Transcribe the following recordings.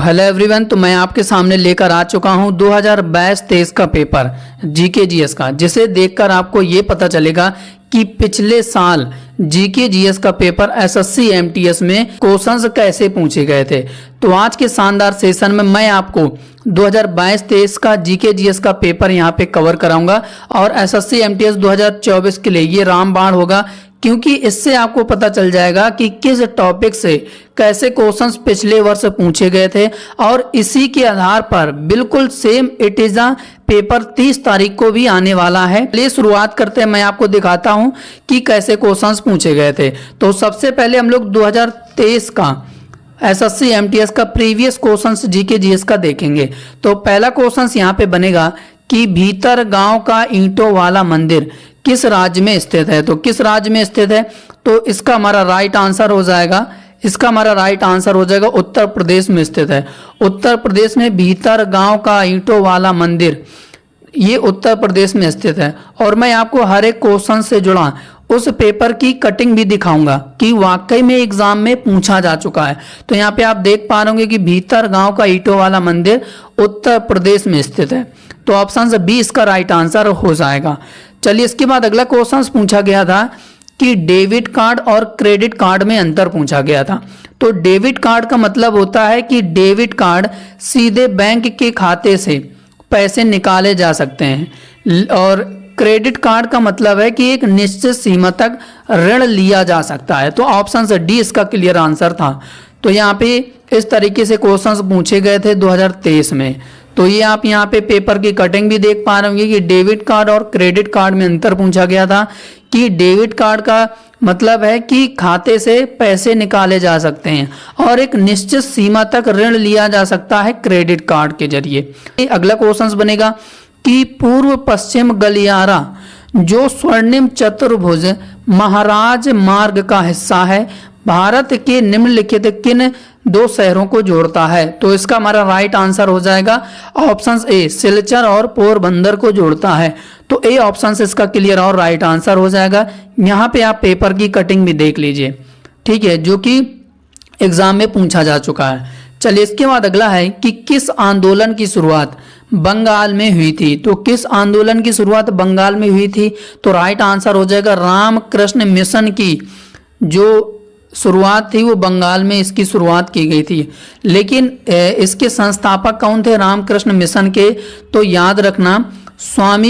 Hello everyone, तो मैं आपके सामने लेकर आ चुका हूं 2022-23 का पेपर जीके जीएस का, जिसे देखकर आपको ये पता चलेगा कि पिछले साल जीके जीएस का पेपर एसएससी एमटीएस में क्वेश्चंस कैसे पूछे गए थे। तो आज के शानदार सेशन में मैं आपको 2022-23 का जीके जीएस का पेपर यहां पे कवर कराऊंगा और एसएससी एमटीएस 2024 के लिए ये रामबाण होगा, क्योंकि इससे आपको पता चल जाएगा कि किस टॉपिक से कैसे क्वेश्चंस पिछले वर्ष पूछे गए थे और इसी के आधार पर बिल्कुल सेम इट इज पेपर 30 तारीख को भी आने वाला है। चलिए शुरुआत करते हैं, मैं आपको दिखाता हूं कि कैसे क्वेश्चंस पूछे गए थे। तो सबसे पहले हम लोग 2023 का एसएससी एमटीएस का प्रीवियस क्वेश्चंस जीके जीएस का देखेंगे। तो पहला क्वेश्चंस यहाँ पे बनेगा कि भीतर गांव का ईंटों वाला मंदिर किस राज्य में स्थित है। तो किस राज्य में स्थित है, तो इसका हमारा राइट आंसर हो जाएगा, उत्तर प्रदेश में स्थित है। उत्तर प्रदेश में भीतर गांव का ईंटों वाला मंदिर ये उत्तर प्रदेश में स्थित है। और मैं आपको हर एक क्वेश्चन से जुड़ा उस पेपर की कटिंग भी दिखाऊंगा कि वाकई में एग्जाम में पूछा जा चुका है। तो यहाँ पे आप देख पा रहे होंगे कि भीतर गांव का ईंटों वाला मंदिर उत्तर प्रदेश में स्थित है। तो ऑप्शन बी इसका राइट आंसर हो जाएगा। चलिए इसके बाद अगला क्वेश्चन पूछा गया था कि डेबिट कार्ड और क्रेडिट कार्ड में अंतर पूछा गया था। तो डेबिट कार्ड का मतलब होता है कि डेबिट कार्ड सीधे बैंक के खाते से पैसे निकाले जा सकते हैं और क्रेडिट कार्ड का मतलब है कि एक निश्चित सीमा तक ऋण लिया जा सकता है। तो ऑप्शन डी इसका क्लियर आंसर था। तो यहाँ पे इस तरीके से क्वेश्चंस पूछे गए थे 2023 में। तो ये आप यहाँ पे पेपर की कटिंग भी देख पा रहे होंगे कि डेबिट कार्ड और क्रेडिट कार्ड में अंतर पूछा गया था कि डेबिट कार्ड का मतलब है कि खाते से पैसे निकाले जा सकते हैं और एक निश्चित सीमा तक ऋण लिया जा सकता है क्रेडिट कार्ड के जरिए। अगला क्वेश्चन बनेगा कि पूर्व पश्चिम गलियारा जो स्वर्णिम चतुर्भुज महाराज मार्ग का हिस्सा है भारत के निम्नलिखित किन दो शहरों को जोड़ता है। तो इसका हमारा राइट आंसर हो जाएगा ऑप्शन ए, सिलचर और पोरबंदर को जोड़ता है। तो ए ऑप्शन इसका क्लियर और राइट आंसर हो जाएगा। यहाँ पे आप पेपर की कटिंग भी देख लीजिए, ठीक है, जो कि एग्जाम में पूछा जा चुका है। चलिए इसके बाद अगला है कि किस आंदोलन की शुरुआत बंगाल में हुई थी। तो किस आंदोलन की शुरुआत बंगाल में हुई थी, तो राइट आंसर हो जाएगा रामकृष्ण मिशन की जो शुरुआत थी वो बंगाल में इसकी शुरुआत की गई थी। लेकिन इसके संस्थापक कौन थे रामकृष्ण मिशन के, तो याद रखना स्वामी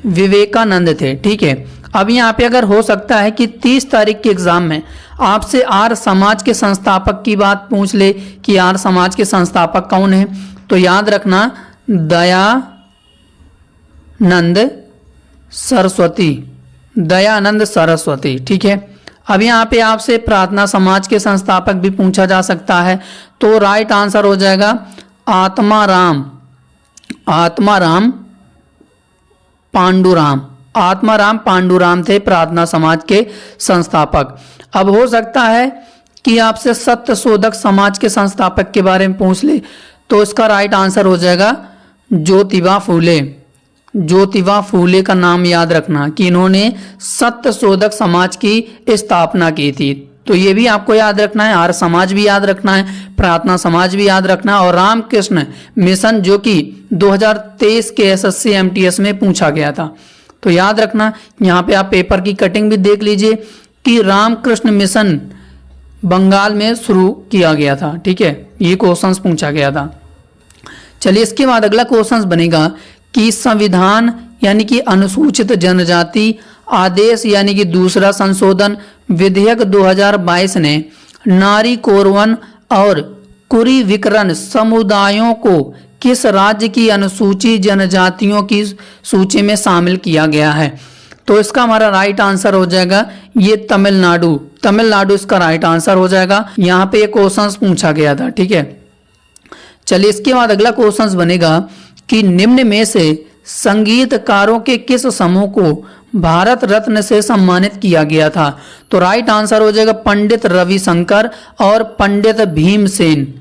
विवेकानंद थे, ठीक है। अब यहाँ पे अगर हो सकता है कि 30 तारीख के एग्जाम में आपसे आर्य समाज के संस्थापक की बात पूछ ले कि आर्य समाज के संस्थापक कौन है, तो याद रखना दयानंद सरस्वती, ठीक है। अब यहाँ पे आपसे प्रार्थना समाज के संस्थापक भी पूछा जा सकता है। तो राइट आंसर हो जाएगा आत्माराम पांडुराम थे प्रार्थना समाज के संस्थापक। अब हो सकता है कि आपसे सत्यशोधक समाज के संस्थापक के बारे में पूछ ले, तो इसका राइट आंसर हो जाएगा ज्योतिबा फूले का नाम याद रखना कि इन्होंने सत्यशोधक समाज की स्थापना की थी। तो ये भी आपको याद रखना है, आर्य समाज भी याद रखना है, प्रार्थना समाज भी याद रखना और रामकृष्ण मिशन जो कि 2023 के एसएससी एमटीएस में पूछा गया था। तो याद रखना, यहाँ पे आप पेपर की कटिंग भी देख लीजिए कि रामकृष्ण मिशन बंगाल में शुरू किया गया था, ठीक है, ये क्वेश्चन पूछा गया था। चलिए इसके बाद अगला क्वेश्चन बनेगा कि संविधान यानी कि अनुसूचित जनजाति आदेश यानी कि दूसरा संशोधन विधेयक 2022 ने नारी कोरवन और कुरी विकरण समुदायों को किस राज्य की अनुसूचित जनजातियों की सूची में शामिल किया गया है। तो इसका हमारा राइट आंसर हो जाएगा ये तमिलनाडु इसका राइट आंसर हो जाएगा। यहाँ पे ये क्वेश्चन पूछा गया था, ठीक है। चलिए इसके बाद अगला क्वेश्चन बनेगा कि निम्न में से संगीतकारों के किस समूह को भारत रत्न से सम्मानित किया गया था। तो राइट आंसर हो जाएगा पंडित रविशंकर और पंडित भीमसेन,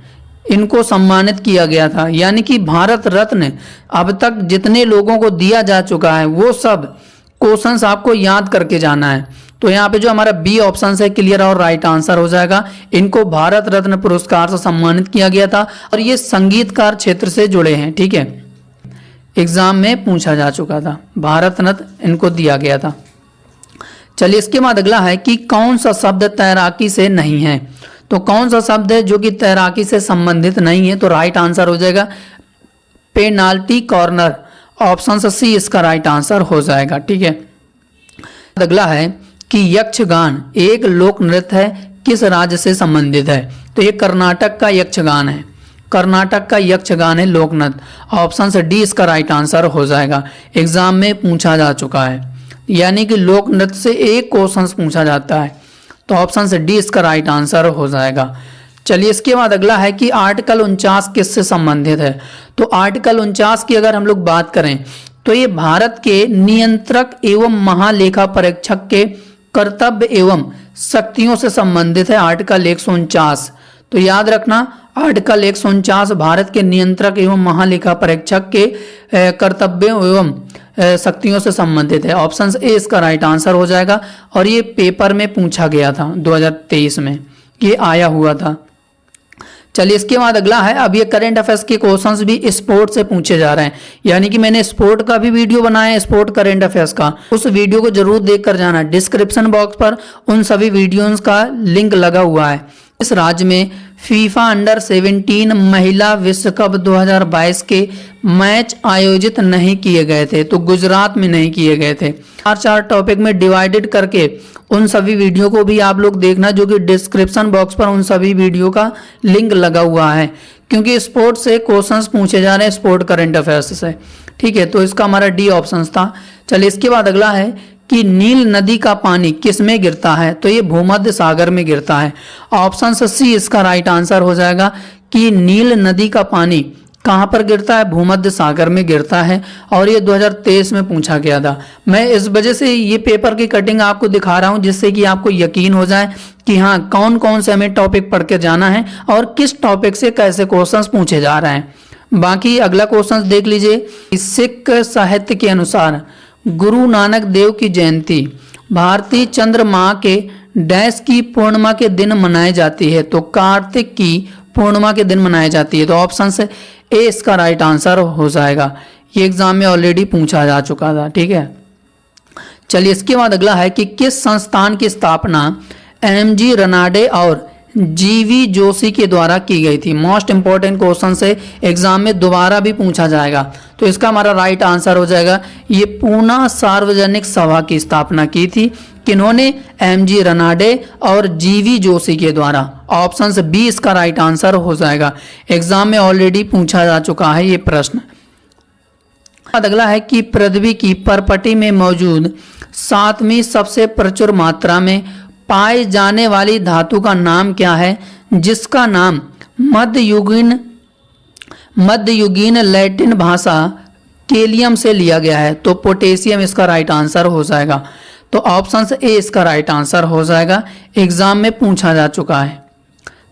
इनको सम्मानित किया गया था। यानी कि भारत रत्न अब तक जितने लोगों को दिया जा चुका है वो सब क्वेश्चंस आपको याद करके जाना है। तो यहाँ पे जो हमारा बी ऑप्शन है क्लियर और राइट आंसर हो जाएगा। इनको भारत रत्न पुरस्कार से सम्मानित किया गया था और ये संगीतकार क्षेत्र से जुड़े हैं। ठीक है, एग्जाम में पूछा जा चुका था, भारत रत्न इनको दिया गया था। चलिए इसके बाद अगला है कि कौन सा शब्द तैराकी से नहीं है। तो कौन सा शब्द है जो कि तैराकी से संबंधित नहीं है, तो राइट आंसर हो जाएगा पेनाल्टी कॉर्नर, ऑप्शन सी इसका राइट आंसर हो जाएगा। ठीक है, अगला है कि यक्षगान एक लोक नृत्य है, किस राज्य से संबंधित है। तो ये कर्नाटक का यक्षगान है, कर्नाटक का यक्षगान है लोक नृत्य, ऑप्शन से डी इसका राइट आंसर हो जाएगा। एग्जाम में पूछा जा चुका है, यानी कि लोक नृत्य से एक क्वेश्चन पूछा जाता है, तो ऑप्शन से डी इसका राइट आंसर हो जाएगा। चलिए इसके बाद अगला है कि आर्टिकल 49 किससे संबंधित है। तो आर्टिकल 49 की अगर हम लोग बात करें तो ये भारत के नियंत्रक एवं महालेखा परीक्षक के कर्तव्य एवं शक्तियों से संबंधित है। आर्टिकल 149, तो याद रखना आर्टिकल 149 भारत के नियंत्रक एवं महालेखा परीक्षक के कर्तव्यों एवं शक्तियों से संबंधित है। ऑप्शन ए इसका राइट आंसर हो जाएगा और ये पेपर में पूछा गया था 2023 में, ये आया हुआ था। चलिए इसके बाद अगला है, अब ये करंट अफेयर्स के क्वेश्चंस भी स्पोर्ट से पूछे जा रहे हैं, यानी कि मैंने स्पोर्ट का भी वीडियो बनाया है, स्पोर्ट करंट अफेयर्स का, उस वीडियो को जरूर देख कर जाना। डिस्क्रिप्शन बॉक्स पर उन सभी वीडियोस का लिंक लगा हुआ है। इस राज्य में फीफा अंडर 17 महिला विश्व कप 2022 के मैच आयोजित नहीं किए गए थे, तो गुजरात में नहीं किए गए थे। 4 टॉपिक में डिवाइडेड करके उन सभी वीडियो को भी आप लोग देखना, जो कि डिस्क्रिप्शन बॉक्स पर उन सभी वीडियो का लिंक लगा हुआ है, क्योंकि स्पोर्ट से क्वेश्चंस पूछे जा रहे हैं, स्पोर्ट करंट अफेयर्स से। ठीक है, तो इसका हमारा डी ऑप्शन था। चलिए इसके बाद अगला है कि नील नदी का पानी किस में गिरता है। तो ये भूमध्य सागर में गिरता है, ऑप्शन सी इसका राइट आंसर हो जाएगा कि नील नदी का पानी कहाँ पर गिरता है, भूमध्य सागर में गिरता है, और ये 2023 में पूछा गया था। मैं इस वजह से ये पेपर की कटिंग आपको दिखा रहा हूँ, जिससे कि आपको यकीन हो जाए कि हाँ कौन कौन से हमें टॉपिक पढ़ के जाना है और किस टॉपिक से कैसे क्वेश्चंस पूछे जा रहे हैं। बाकी अगला क्वेश्चन देख लीजिए। सिख साहित्य के अनुसार गुरु नानक देव की जयंती भारतीय चंद्रमा के डैश की पूर्णिमा के दिन मनाई जाती है। तो कार्तिक की पूर्णिमा के दिन मनाई जाती है, तो ऑप्शन से ए इसका राइट आंसर हो जाएगा। ये एग्जाम में ऑलरेडी पूछा जा चुका था। ठीक है, चलिए इसके बाद अगला है कि किस संस्थान की स्थापना एमजी रनाडे और जीवी जोशी के द्वारा की गई थी। मोस्ट इंपॉर्टेंट क्वेश्चन से एग्जाम में दोबारा भी पूछा जाएगा, तो इसका हमारा राइट आंसर हो जाएगा ये पूना सार्वजनिक सभा की स्थापना की थी। किन्होंने, एमजी रनाडे और जीवी जोशी के द्वारा, ऑप्शन से बी इसका राइट आंसर हो जाएगा। एग्जाम में ऑलरेडी पूछा जा चुका है ये प्रश्न। अगला है कि पृथ्वी की परपटी में मौजूद 7वीं सबसे प्रचुर मात्रा में पाए जाने वाली धातु का नाम क्या है, जिसका नाम मध्ययुगीन लैटिन भाषा केलियम से लिया गया है। तो पोटेशियम इसका राइट आंसर हो जाएगा, तो ऑप्शन से ए इसका राइट आंसर हो जाएगा। एग्जाम में पूछा जा चुका है।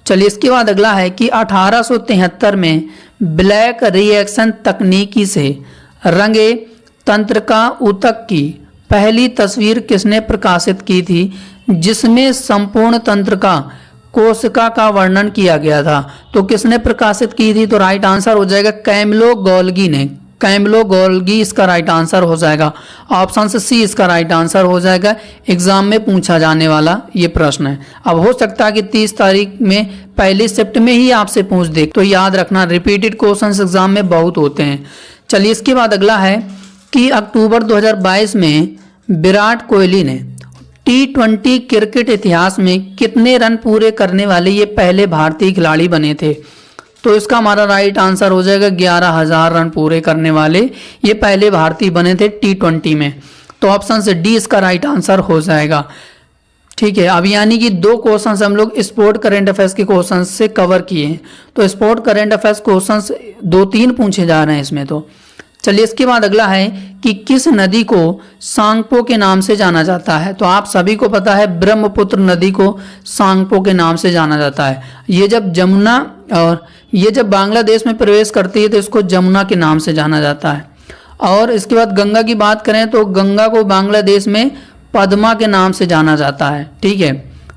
चलिए इसके बाद अगला है कि 1873 में ब्लैक रिएक्शन तकनीकी से रंगे तंत्रिका ऊतक की पहली तस्वीर किसने प्रकाशित की थी, जिसमें संपूर्ण तंत्रिका कोशिका का वर्णन किया गया था। तो किसने प्रकाशित की थी, तो राइट आंसर हो जाएगा कैमलो गोल्गी ने। कैमलो गोल्गी इसका राइट आंसर हो जाएगा। ऑप्शन से सी इसका राइट आंसर हो जाएगा। एग्जाम में पूछा जाने वाला ये प्रश्न है। अब हो सकता है कि 30 तारीख में पहली शिफ्ट में ही आपसे पूछ दे, तो याद रखना रिपीटेड क्वेश्चंस एग्जाम में बहुत होते हैं। चलिए इसके बाद अगला है कि अक्टूबर 2022 में विराट कोहली ने T20 क्रिकेट इतिहास में कितने रन पूरे करने वाले ये पहले भारतीय खिलाड़ी बने थे। तो इसका हमारा राइट आंसर हो जाएगा 11,000 रन पूरे करने वाले ये पहले भारतीय बने थे T20 में। तो ऑप्शन से डी इसका राइट आंसर हो जाएगा। ठीक है, अब यानी कि 2 क्वेश्चंस हम लोग स्पोर्ट करंट अफेयर्स के क्वेश्चंस से कवर किए हैं। तो स्पोर्ट करंट अफेयर्स क्वेश्चंस 2-3 पूछे जा रहे हैं इसमें। तो चलिए इसके बाद अगला है कि किस नदी को सांगपो के नाम से जाना जाता है। तो आप सभी को पता है ब्रह्मपुत्र नदी को सांगपो के नाम से जाना जाता है। ये जब बांग्लादेश में प्रवेश करती है तो इसको जमुना के नाम से जाना जाता है। और इसके बाद गंगा की बात करें तो गंगा को बांग्लादेश में पद्मा के नाम से जाना जाता है। ठीक है,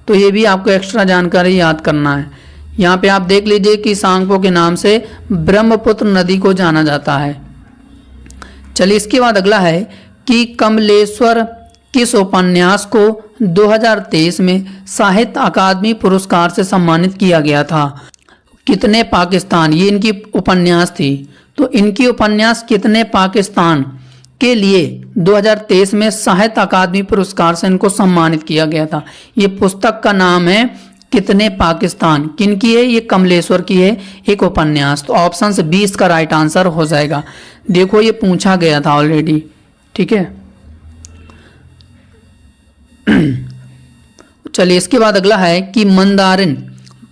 तो ये भी आपको एक्स्ट्रा जानकारी याद करना है। यहाँ पे आप देख लीजिए कि सांगपो के नाम से ब्रह्मपुत्र नदी को जाना जाता है। चलिए इसके बाद अगला है कि कमलेश्वर किस उपन्यास को 2023 में साहित्य अकादमी पुरस्कार से सम्मानित किया गया था? कितने पाकिस्तान, ये इनकी उपन्यास थी। तो इनकी उपन्यास कितने पाकिस्तान के लिए 2023 में साहित्य अकादमी पुरस्कार से इनको सम्मानित किया गया था। ये पुस्तक का नाम है कितने पाकिस्तान। किन की है? ये कमलेश्वर की है एक उपन्यास। तो ऑप्शन से 20 का राइट आंसर हो जाएगा। देखो ये पूछा गया था ऑलरेडी। ठीक है, चलिए इसके बाद अगला है कि मंदारिन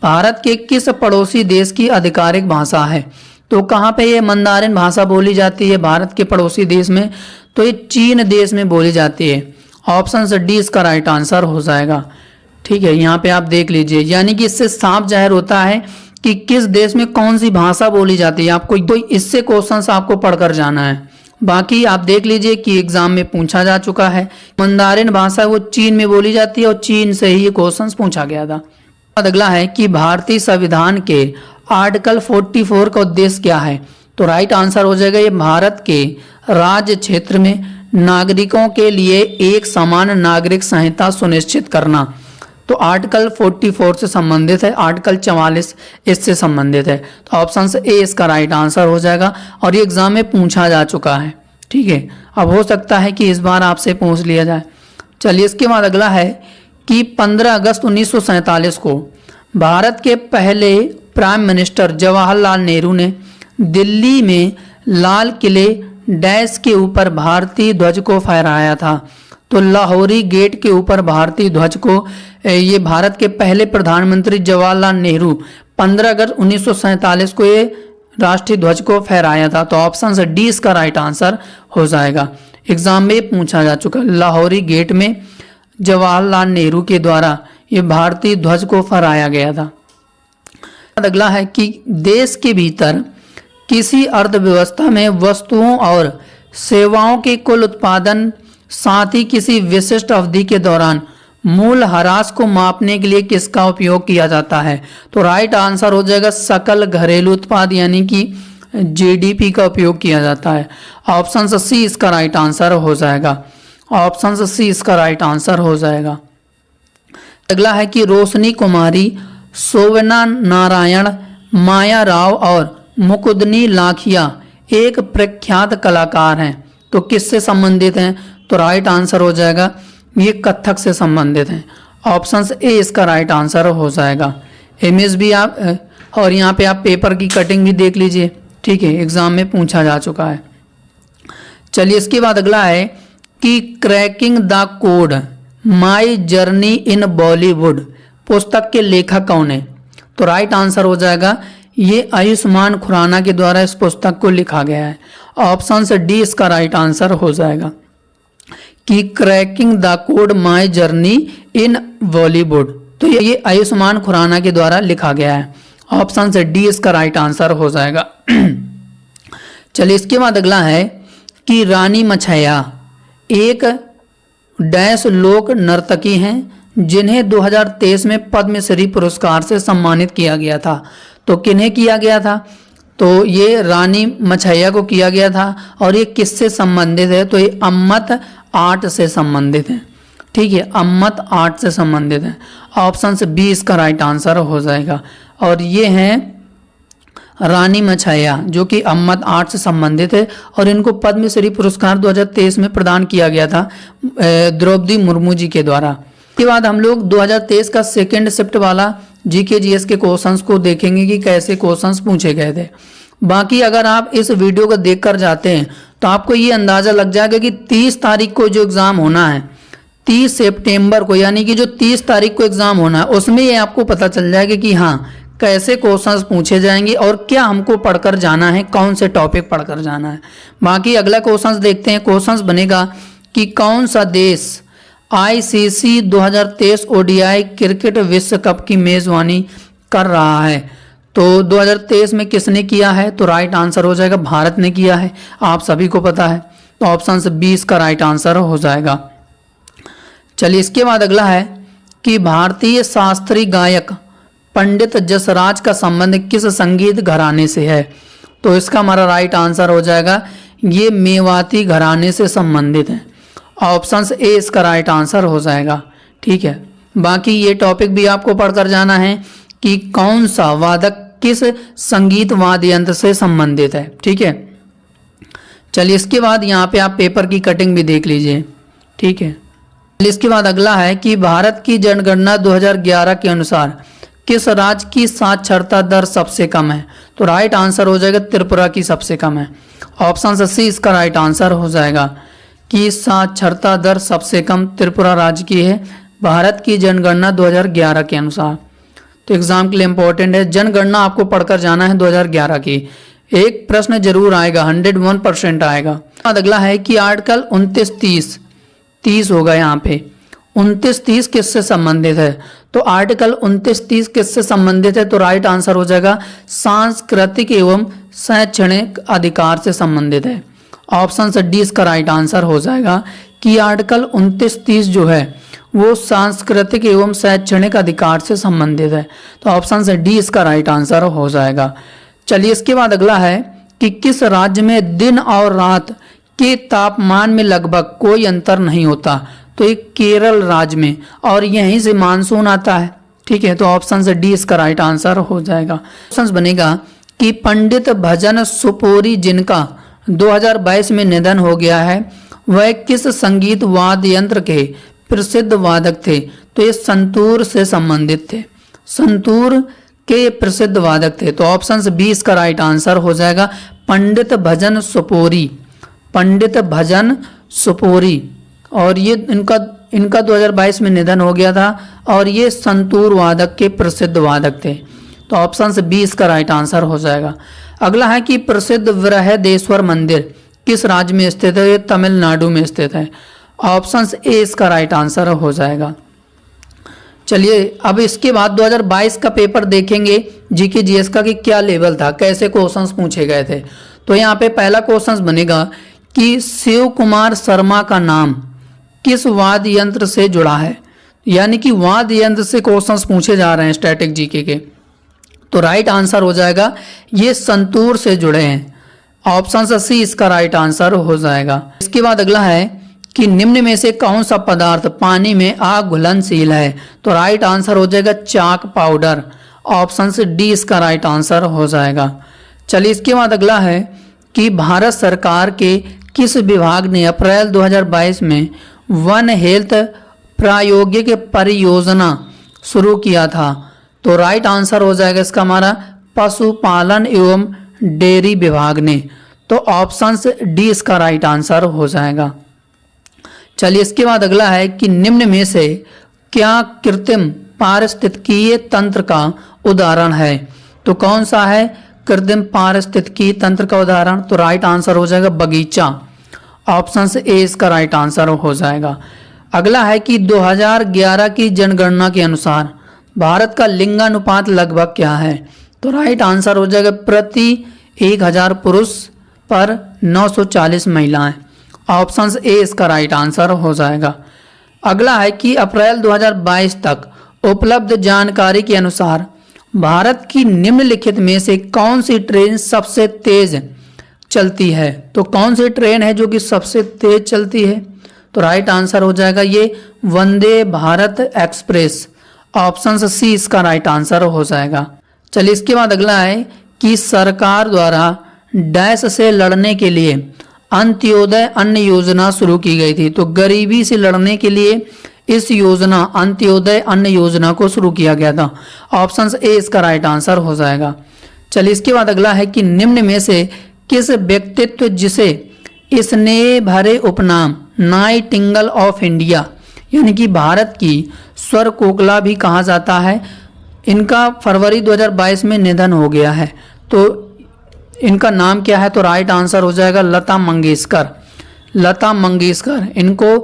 भारत के किस पड़ोसी देश की आधिकारिक भाषा है? तो कहाँ पे ये मंदारिन भाषा बोली जाती है भारत के पड़ोसी देश में? तो ये चीन देश में बोली जाती है। ऑप्शन से डी इसका राइट आंसर हो जाएगा। ठीक है, यहाँ पे आप देख लीजिए, यानी कि इससे साफ जाहिर होता है कि किस देश में कौन सी भाषा बोली जाती है। आपको तो इससे क्वेश्चन आपको पढ़कर जाना है। बाकी आप देख लीजिए कि एग्जाम में पूछा जा चुका है। मंदारिन भाषा वो चीन में बोली जाती है और चीन से ही ये क्वेश्चन पूछा गया था। अगला है कि भारतीय संविधान के आर्टिकल 44 का उद्देश्य क्या है? तो राइट आंसर हो जाएगा ये भारत के राज्य क्षेत्र में नागरिकों के लिए एक समान नागरिक संहिता सुनिश्चित करना। तो आर्टिकल 44 से संबंधित है, आर्टिकल 44 इससे संबंधित है। तो ऑप्शन से ए इसका राइट आंसर हो जाएगा और ये एग्जाम में पूछा जा चुका है। ठीक है, अब हो सकता है कि इस बार आपसे पूछ लिया जाए। चलिए इसके बाद अगला है कि 15 अगस्त 1947 को भारत के पहले प्राइम मिनिस्टर जवाहरलाल नेहरू ने दिल्ली में लाल किले डैश के ऊपर भारतीय ध्वज को फहराया था। तो लाहौरी गेट के ऊपर भारतीय ध्वज को ये भारत के पहले प्रधानमंत्री जवाहरलाल नेहरू 15 अगस्त 1947 को ये राष्ट्रीय ध्वज को फहराया था। तो ऑप्शन से डी इसका राइट आंसर हो जाएगा। एग्जाम में पूछा जा चुका, लाहौरी गेट में जवाहरलाल नेहरू के द्वारा ये भारतीय ध्वज को फहराया गया था। अगला है कि देश के भीतर किसी अर्थव्यवस्था में वस्तुओं और सेवाओं के कुल उत्पादन साथ ही किसी विशिष्ट अवधि के दौरान मूल ह्रास को मापने के लिए किसका उपयोग किया जाता है? तो राइट आंसर हो जाएगा सकल घरेलू उत्पाद यानी कि जीडीपी का उपयोग किया जाता है। ऑप्शन से सी इसका राइट आंसर हो जाएगा। ऑप्शन से सी इसका राइट आंसर हो जाएगा। अगला है कि रोशनी कुमारी, शोभना नारायण, माया राव और मुकुंदनी लाखिया एक प्रख्यात कलाकार हैं। तो किससे संबंधित हैं? तो राइट आंसर हो जाएगा ये कथक से संबंधित हैं। ऑप्शन ए इसका राइट आंसर हो जाएगा। इमेज भी आप और यहाँ पे आप पेपर की कटिंग भी देख लीजिए। ठीक है, एग्जाम में पूछा जा चुका है। चलिए इसके बाद अगला है कि cracking the code my journey in Bollywood पुस्तक के लेखक कौन है? तो राइट आंसर हो जाएगा ये आयुष्मान खुराना के द्वारा इस पुस्तक को लिखा गया है। ऑप्शन से डी इसका राइट आंसर हो जाएगा कि cracking the code my journey in Bollywood. तो ये आयुष्मान खुराना के द्वारा लिखा गया है। ऑप्शन से डी इसका राइट आंसर हो जाएगा। चलिए इसके बाद अगला है कि रानी मछैया एक डैश लोक नर्तकी हैं जिन्हें 2023 में पद्मश्री पुरस्कार से सम्मानित किया गया था। तो किन्हें किया गया था? तो ये रानी मछैया को किया गया था और ये किससे संबंधित है? तो ये अम्मत आर्ट से संबंधित है। ठीक है, अम्मत आर्ट से संबंधित है। ऑप्शन से बी इसका राइट आंसर हो जाएगा। और ये हैं रानी मछैया जो कि अम्मत आर्ट से संबंधित है और इनको पद्मश्री पुरस्कार 2023 में प्रदान किया गया था द्रौपदी मुर्मू जी के द्वारा। इसके बाद हम लोग 2023 का सेकेंड शिफ्ट वाला जीके जीएस के क्वेश्चंस को देखेंगे कि कैसे क्वेश्चंस पूछे गए थे। बाकी अगर आप इस वीडियो को देखकर जाते हैं तो आपको ये अंदाज़ा लग जाएगा कि 30 तारीख को जो एग्ज़ाम होना है, 30 सितंबर को, यानी कि जो 30 तारीख को एग्ज़ाम होना है उसमें ये आपको पता चल जाएगा कि हाँ कैसे क्वेश्चंस पूछे जाएंगे और क्या हमको पढ़कर जाना है, कौन से टॉपिक पढ़कर जाना है। बाकी अगला क्वेश्चंस देखते हैं। क्वेश्चंस बनेगा कि कौन सा देश आईसीसी 2023 ओडीआई क्रिकेट विश्व कप की मेज़बानी कर रहा है? तो 2023 में किसने किया है? तो राइट आंसर हो जाएगा भारत ने किया है, आप सभी को पता है। तो ऑप्शन 20 का राइट आंसर हो जाएगा। चलिए इसके बाद अगला है कि भारतीय शास्त्रीय गायक पंडित जसराज का संबंध किस संगीत घराने से है? तो इसका हमारा राइट आंसर हो जाएगा ये मेवाती घराने से संबंधित है। ऑप्शन ए इसका राइट आंसर हो जाएगा। ठीक है, बाकी ये टॉपिक भी आपको पढ़कर जाना है कि कौन सा वादक किस संगीत वाद्य यंत्र से संबंधित है। ठीक है, चलिए इसके बाद यहाँ पे आप पेपर की कटिंग भी देख लीजिए। ठीक है, इसके बाद अगला है कि भारत की जनगणना 2011 के अनुसार किस राज्य की साक्षरता दर सबसे कम है? तो राइट आंसर हो जाएगा त्रिपुरा की सबसे कम है। ऑप्शन सी इसका राइट आंसर हो जाएगा कि साक्षरता दर सबसे कम त्रिपुरा राज्य की है भारत की जनगणना 2011 के अनुसार। तो एग्जाम के लिए इंपॉर्टेंट है, जनगणना आपको पढ़कर जाना है 2011 की। एक प्रश्न जरूर आएगा, 101% आएगा। अगला है कि आर्टिकल 29-30 होगा यहाँ पे। 29-30 किससे संबंधित है? तो आर्टिकल 29-30 किससे संबंधित है? तो राइट आंसर हो जाएगा सांस्कृतिक एवं शैक्षणिक अधिकार से संबंधित है। ऑप्शन डी इसका राइट आंसर हो जाएगा कि आर्टिकल 29-30 जो है वो सांस्कृतिक एवं शैक्षणिक अधिकार से संबंधित है। तो ऑप्शन डी इसका राइट आंसर हो जाएगा। चलिए इसके बाद अगला है कि किस राज्य में दिन और रात के तापमान में लगभग कोई अंतर नहीं होता? तो एक केरल राज्य में, और यहीं से मानसून आता है। ठीक है, तो ऑप्शन डी इसका राइट आंसर हो जाएगा। ऑप्शन बनेगा कि पंडित भजन सुपोरी जिनका 2022 में निधन हो गया है वह किस संगीत वाद्य यंत्र के प्रसिद्ध वादक थे? तो ये संतूर से संबंधित थे, संतूर के प्रसिद्ध वादक थे। तो ऑप्शन बी इसका राइट आंसर हो जाएगा पंडित भजन सुपोरी, पंडित भजन सुपोरी। और ये इनका 2022 में निधन हो गया था और ये संतूर वादक के प्रसिद्ध वादक थे। तो ऑप्शन बी इसका राइट आंसर हो जाएगा। अगला है कि प्रसिद्ध बृहदेश्वर मंदिर किस राज्य में स्थित है? ये तमिलनाडु में स्थित है। ऑप्शन ए इसका राइट आंसर हो जाएगा। चलिए अब इसके बाद 2022 का पेपर देखेंगे जीके जीएस का कि क्या लेवल था, कैसे क्वेश्चंस पूछे गए थे। तो यहाँ पे पहला क्वेश्चंस बनेगा कि शिव कुमार शर्मा का नाम किस वाद्य यंत्र से जुड़ा है? यानी कि वाद्य यंत्र से क्वेश्चंस पूछे जा रहे हैं स्टैटिक जीके के। तो राइट आंसर हो जाएगा ये संतूर से जुड़े हैं। ऑप्शन सी इसका राइट आंसर हो जाएगा। इसके बाद अगला है कि निम्न में से कौन सा पदार्थ पानी में अघुलनशील है? तो राइट आंसर हो जाएगा चाक पाउडर। ऑप्शन डी इसका राइट आंसर हो जाएगा। चलिए इसके बाद अगला है कि भारत सरकार के किस विभाग ने अप्रैल 2022 में वन हेल्थ प्रायोगिक परियोजना शुरू किया था? तो राइट आंसर हो जाएगा इसका हमारा पशुपालन एवं डेयरी विभाग ने। तो ऑप्शन डी इसका राइट आंसर हो जाएगा। चलिए इसके बाद अगला है कि निम्न में से क्या कृत्रिम पारिस्थितिकीय तंत्र का उदाहरण है? तो कौन सा है कृत्रिम पारिस्थितिकीय तंत्र का उदाहरण? तो राइट आंसर हो जाएगा बगीचा। ऑप्शन ए इसका राइट आंसर हो जाएगा। अगला है कि 2011 की जनगणना के अनुसार भारत का लिंगानुपात लगभग क्या है? तो राइट आंसर हो जाएगा प्रति 1000 पुरुष पर 940 महिलाएं। ऑप्शन ए इसका राइट आंसर हो जाएगा। अगला है कि अप्रैल 2022 तक उपलब्ध जानकारी के अनुसार भारत की निम्नलिखित में से कौन सी ट्रेन सबसे तेज चलती है? तो कौन सी ट्रेन है जो कि सबसे तेज चलती है? तो राइट आंसर हो जाएगा ये Vande Bharat express. Option C इसका राइट आंसर हो जाएगा। चलिए इसके बाद अगला है कि सरकार द्वारा डैश से लड़ने के लिए अंत्योदय अन्न योजना शुरू की गई थी। तो गरीबी से लड़ने के लिए इस योजना अंत्योदय अन्न योजना को शुरू किया गया था। ऑप्शन ए इसका राइट आंसर हो जाएगा। चलिए इसके बाद अगला है कि निम्न में से किस व्यक्तित्व जिसे स्नेह भरे उपनाम नाइटिंगेल ऑफ इंडिया यानी कि भारत की स्वर कोकिला भी कहा जाता है, इनका फरवरी 2022 में निधन हो गया है। तो इनका नाम क्या है? तो राइट आंसर हो जाएगा लता मंगेशकर। लता मंगेशकर इनको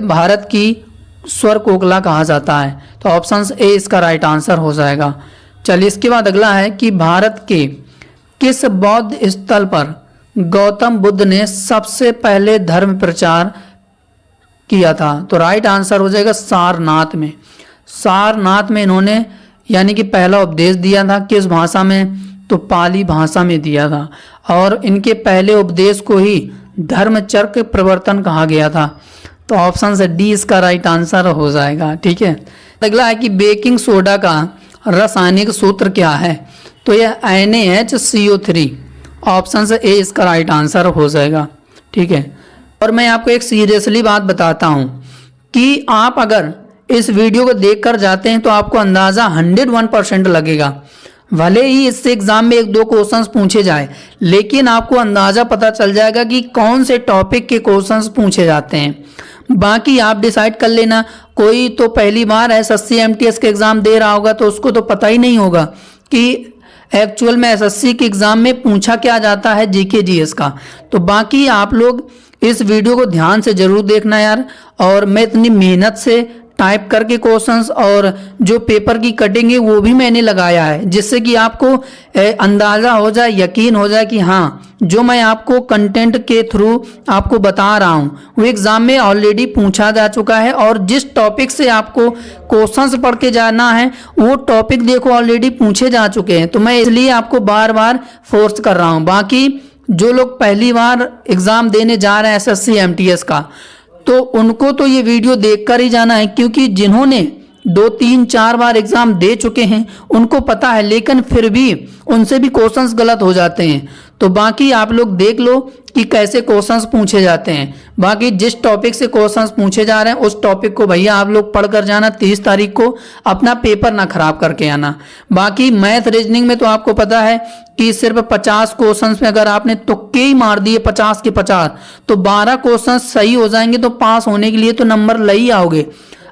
भारत की स्वर कोकिला कहा जाता है। तो ऑप्शन ए इसका राइट आंसर हो जाएगा। चलिए इसके बाद अगला है कि भारत के किस बौद्ध स्थल पर गौतम बुद्ध ने सबसे पहले धर्म प्रचार किया था? तो राइट आंसर हो जाएगा सारनाथ में। सारनाथ में इन्होंने यानी कि पहला उपदेश दिया था। किस भाषा में? तो पाली भाषा में दिया था। और इनके पहले उपदेश को ही धर्मचक्र प्रवर्तन कहा गया था। तो ऑप्शन से डी इसका राइट आंसर हो जाएगा। ठीक है, अगला है कि बेकिंग सोडा का रासायनिक सूत्र क्या है? तो यह NaHCO3। ऑप्शन से ए इसका राइट आंसर हो जाएगा। ठीक है, और मैं आपको एक सीरियसली बात बताता हूँ कि आप अगर इस वीडियो को देखकर जाते हैं तो आपको अंदाज़ा 101% लगेगा। भले ही इससे एग्जाम में 1-2 क्वेश्चंस पूछे जाए, लेकिन आपको अंदाज़ा पता चल जाएगा कि कौन से टॉपिक के क्वेश्चंस पूछे जाते हैं। बाकी आप डिसाइड कर लेना। कोई तो पहली बार SSC MTS के एग्ज़ाम दे रहा होगा तो उसको तो पता ही नहीं होगा कि एक्चुअल में SSC के एग्ज़ाम में पूछा क्या जाता है GK GS का। तो बाकी आप लोग इस वीडियो को ध्यान से ज़रूर देखना यार। और मैं इतनी मेहनत से टाइप करके क्वेश्चंस और जो पेपर की कटिंग है वो भी मैंने लगाया है, जिससे कि आपको अंदाज़ा हो जाए, यकीन हो जाए कि हाँ जो मैं आपको कंटेंट के थ्रू आपको बता रहा हूँ वो एग्ज़ाम में ऑलरेडी पूछा जा चुका है। और जिस टॉपिक से आपको क्वेश्चंस पढ़ के जाना है वो टॉपिक देखो ऑलरेडी पूछे जा चुके हैं। तो मैं इसलिए आपको बार बार फोर्स कर रहा हूँ। बाकी जो लोग पहली बार एग्ज़ाम देने जा रहे हैं SSC MTS का, तो उनको तो ये वीडियो देखकर ही जाना है, क्योंकि जिन्होंने 2-3-4 बार एग्ज़ाम दे चुके हैं उनको पता है, लेकिन फिर भी उनसे भी क्वेश्चंस गलत हो जाते हैं। तो बाकी आप लोग देख लो कि कैसे क्वेश्चंस पूछे जाते हैं। बाकी जिस टॉपिक से क्वेश्चंस पूछे जा रहे हैं उस टॉपिक को भैया आप लोग पढ़ कर जाना। 30 तारीख को अपना पेपर ना खराब करके आना। बाकी मैथ रीजनिंग में तो आपको पता है कि सिर्फ 50 क्वेश्चंस में अगर आपने तुक्के ही मार दिए 50 के 50 तो 12 क्वेश्चन सही हो जाएंगे, तो पास होने के लिए तो नंबर ले ही आओगे।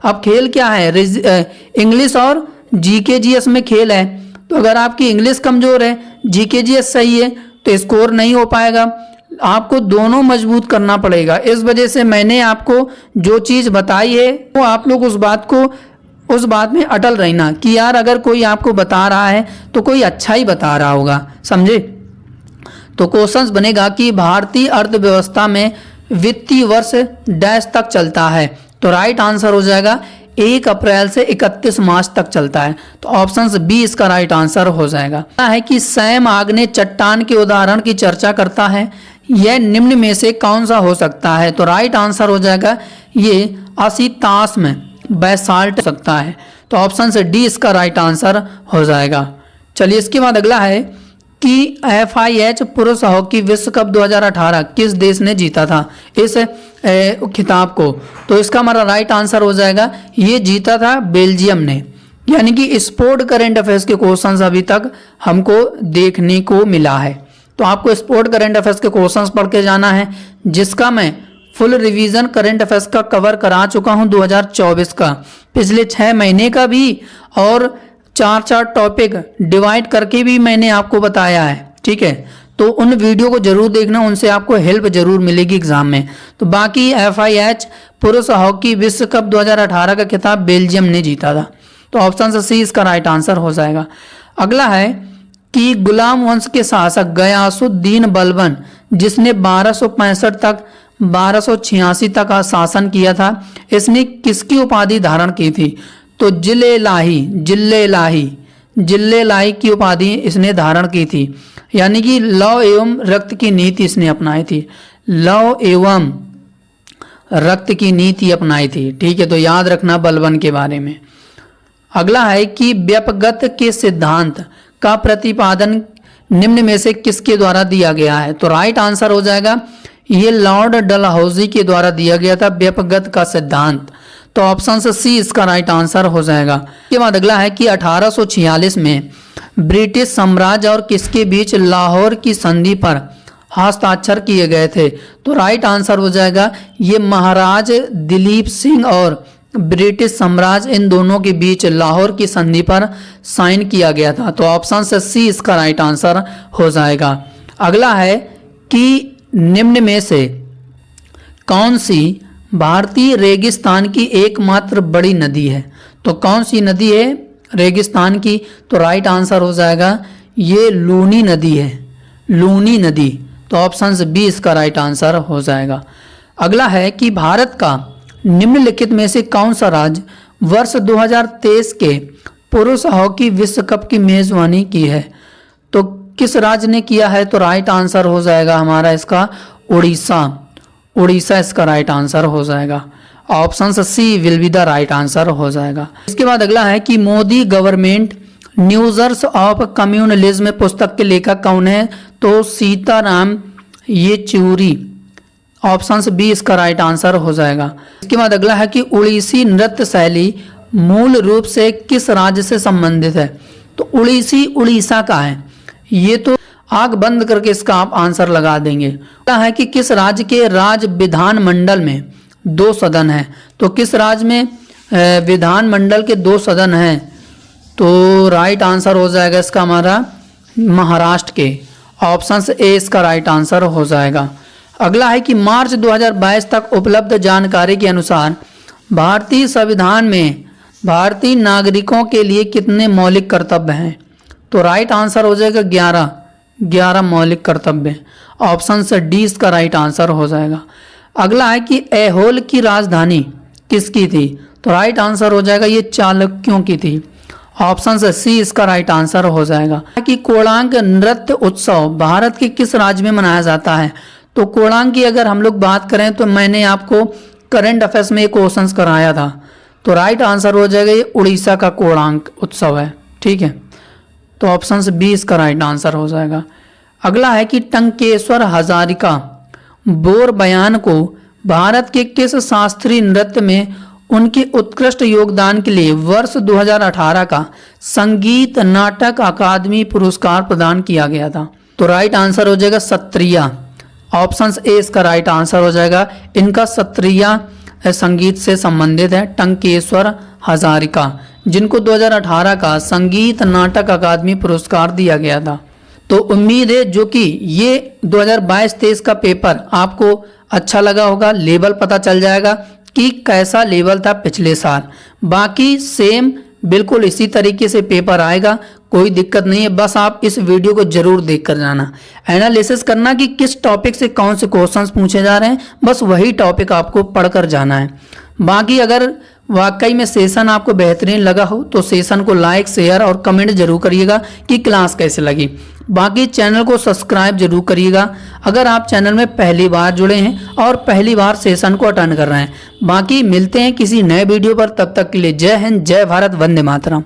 अब खेल क्या है? इंग्लिश और GK GS में खेल है। तो अगर आपकी इंग्लिश कमज़ोर है, GK GS सही है, तो स्कोर नहीं हो पाएगा। आपको दोनों मजबूत करना पड़ेगा। इस वजह से मैंने आपको जो चीज़ बताई है वो आप लोग उस बात में अटल रहना कि यार अगर कोई आपको बता रहा है तो कोई अच्छा ही बता रहा होगा, समझे? तो क्वेश्चंस बनेगा कि भारतीय अर्थव्यवस्था में वित्तीय वर्ष डैश तक चलता है? तो राइट आंसर हो जाएगा 1 अप्रैल से 31 मार्च तक चलता है। तो ऑप्शन बी इसका राइट आंसर हो जाएगा। है कि सैम आग्नेय चट्टान के उदाहरण की चर्चा करता है, यह निम्न में से कौन सा हो सकता है? तो राइट आंसर हो जाएगा ये असितास में बैसाल्ट हो सकता है। तो ऑप्शन से डी इसका राइट आंसर हो जाएगा। चलिए इसके बाद अगला है कि FIH पुरुष हॉकी विश्व कप 2018 किस देश ने जीता था इस खिताब को? तो इसका हमारा राइट आंसर हो जाएगा ये जीता था बेल्जियम ने। यानी कि स्पोर्ट करंट अफेयर्स के क्वेश्चंस अभी तक हमको देखने को मिला है। तो आपको स्पोर्ट करंट अफेयर्स के क्वेश्चंस पढ़ के जाना है, जिसका मैं फुल रिवीजन करंट अफेयर्स का कवर करा चुका हूं 2024 का, पिछले 6 महीने का भी, और 4 टॉपिक डिवाइड करके भी मैंने आपको बताया है। ठीक है, तो उन वीडियो को जरूर देखना, उनसे आपको हेल्प जरूर मिलेगी एग्जाम में। तो बाकी FIH पुरुष हॉकी विश्व कप 2018 का खिताब बेल्जियम ने जीता था। तो ऑप्शन सी इसका राइट आंसर हो जाएगा। अगला है कि गुलाम वंश के शासक गयासुद्दीन बलबन, जिसने 1265 तक 1286 तक शासन किया था, इसने किसकी उपाधि धारण की थी? तो जिले लाही की उपाधि इसने धारण की थी। यानी कि लौ एवं रक्त की नीति इसने अपनाई थी। लौ एवं रक्त की नीति अपनाई थी। ठीक है, तो याद रखना बलबन के बारे में। अगला है कि व्यपगत के सिद्धांत का प्रतिपादन निम्न में से किसके द्वारा दिया गया है? तो राइट आंसर हो जाएगा ये लॉर्ड डलहौजी के द्वारा दिया गया था व्यपगत का सिद्धांत। तो ऑप्शन सी इसका राइट आंसर हो जाएगा। इसके बाद अगला है कि 1846 में ब्रिटिश साम्राज्य और किसके बीच लाहौर की संधि पर हस्ताक्षर किए गए थे? तो राइट आंसर हो जाएगा ये महाराज दिलीप सिंह और ब्रिटिश साम्राज्य, इन दोनों के बीच लाहौर की संधि पर साइन किया गया था। तो ऑप्शन सी इसका राइट आंसर हो जाएगा। अगला है कि निम्न में से कौन सी भारतीय रेगिस्तान की एकमात्र बड़ी नदी है? तो कौन सी नदी है रेगिस्तान की, तो राइट आंसर हो जाएगा ये लूनी नदी है, लूनी नदी। तो ऑप्शन बी इसका राइट आंसर हो जाएगा। अगला है कि भारत का निम्नलिखित में से कौन सा राज्य वर्ष 2023 के पुरुष हॉकी विश्व कप की मेजबानी की है? तो किस राज्य ने किया है? तो राइट आंसर हो जाएगा हमारा इसका उड़ीसा, उड़ीसा इसका राइट आंसर हो जाएगा। Option C will be the right answer हो जाएगा। इसके बाद अगला है कि Modi government new surge of communalism पुस्तक के लेखक कौन है? तो सीताराम येचूरी, ऑप्शन बी इसका राइट आंसर हो जाएगा। इसके बाद अगला है कि उड़ीसी नृत्य शैली मूल रूप से किस राज्य से संबंधित है? तो उड़ीसी उड़ीसा का है। ये तो आंख बंद करके इसका आप आंसर लगा देंगे। है कि किस राज्य के राज्य विधानमंडल में 2 सदन हैं? तो किस राज्य में विधानमंडल के 2 सदन हैं? तो राइट आंसर हो जाएगा इसका हमारा महाराष्ट्र के, ऑप्शन ए इसका राइट आंसर हो जाएगा। अगला है कि मार्च 2022 तक उपलब्ध जानकारी के अनुसार भारतीय संविधान में भारतीय नागरिकों के लिए कितने मौलिक कर्तव्य हैं? तो राइट आंसर हो जाएगा 11 मौलिक कर्तव्य, ऑप्शन से डी इसका राइट आंसर हो जाएगा। अगला है कि ऐहोल की राजधानी किसकी थी? तो राइट आंसर हो जाएगा ये चालुक्यों की थी, ऑप्शन से सी इसका राइट आंसर हो जाएगा। कि कोणार्क नृत्य उत्सव भारत के किस राज्य में मनाया जाता है? तो कोणार्क की अगर हम लोग बात करें तो मैंने आपको करंट अफेयर्स में एक क्वेश्चन कराया था, तो राइट आंसर हो जाएगा ये उड़ीसा का कोणार्क उत्सव है। ठीक है, तो ऑप्शन से बी इसका राइट आंसर हो जाएगा। अगला है कि टंकेश्वर हजारिका बोर बयान को भारत के किस शास्त्रीय नृत्य में उनके उत्कृष्ट योगदान के लिए वर्ष 2018 का संगीत नाटक अकादमी पुरस्कार प्रदान किया गया था? तो राइट आंसर हो जाएगा सत्रिया, ऑप्शन ए इसका राइट आंसर हो जाएगा। इनका सत्रिया संगीत से संबंधित है टंकेश्वर हजारिका, जिनको 2018 का संगीत नाटक अकादमी पुरस्कार दिया गया था। तो उम्मीद है जो कि ये 2022-23 का पेपर आपको अच्छा लगा होगा, लेवल पता चल जाएगा कि कैसा लेवल था पिछले साल। बाकी सेम बिल्कुल इसी तरीके से पेपर आएगा, कोई दिक्कत नहीं है। बस आप इस वीडियो को जरूर देख कर जाना, एनालिसिस करना कि किस टॉपिक से कौन से क्वेश्चंस पूछे जा रहे हैं, बस वही टॉपिक आपको पढ़कर जाना है। बाकी अगर वाकई में सेशन आपको बेहतरीन लगा हो तो सेशन को लाइक शेयर और कमेंट जरूर करिएगा कि क्लास कैसे लगी। बाकी चैनल को सब्सक्राइब जरूर करिएगा अगर आप चैनल में पहली बार जुड़े हैं और पहली बार सेशन को अटेंड कर रहे हैं। बाकी मिलते हैं किसी नए वीडियो पर, तब तक के लिए जय हिंद, जय भारत, वंदे मातरम।